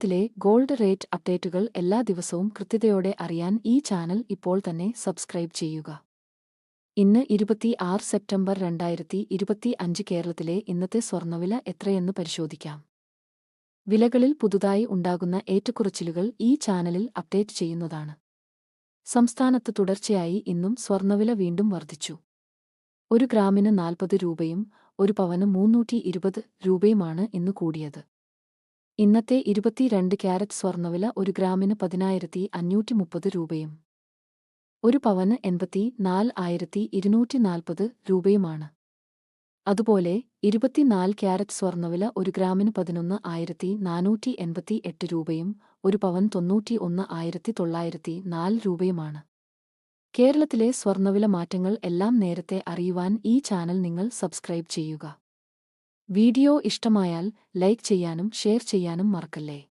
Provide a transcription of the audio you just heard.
ത്തിലെ gold rate അപ്ഡേറ്റുകൾ എല്ലാ ദിവസവും കൃത്യതയോടെ അറിയാൻ ഈ ചാനൽ ഇപ്പോൾ തന്നെ സബ്സ്ക്രൈബ് ചെയ്യുക. ഇന്ന് 26 സെപ്റ്റംബർ 2025 കേരളത്തിലെ ഇന്നത്തെ സ്വർണ്ണവില എത്രയെന്ന് പരിശോധിക്കാം. വിലകളിൽ പുതുതായി ഉണ്ടാകുന്ന ഏറ്റക്കുറച്ചിലുകൾ ഈ ചാനലിൽ അപ്ഡേറ്റ് ചെയ്യുന്നതാണ്. സംസ്ഥാനത്ത് തുടർച്ചയായി ഇന്നും സ്വർണ്ണവില വീണ്ടും വർദ്ധിച്ചു. ഒരു ഗ്രാമിന് 40 രൂപയും ഒരു പവന് 320 രൂപയുമാണ് ഇന്ന് കൂടിയത്. ഇന്നത്തെ 22 ക്യാരറ്റ് സ്വർണ്ണവില ഒരു ഗ്രാമിന് 10,530 രൂപയും ഒരു പവന് 84,240 രൂപയുമാണ്. അതുപോലെ 24 ക്യാരറ്റ് സ്വർണ്ണവില ഒരു ഗ്രാമിന് 11,488 രൂപയും ഒരു പവൻ 91,904 രൂപയുമാണ്. കേരളത്തിലെ സ്വർണ്ണവില മാറ്റങ്ങൾ എല്ലാം നേരത്തെ അറിയുവാൻ ഈ ചാനൽ നിങ്ങൾ സബ്സ്ക്രൈബ് ചെയ്യുക. വീഡിയോ ഇഷ്ടമായാൽ ലൈക്ക് ചെയ്യാനും ഷെയർ ചെയ്യാനും മറക്കല്ലേ.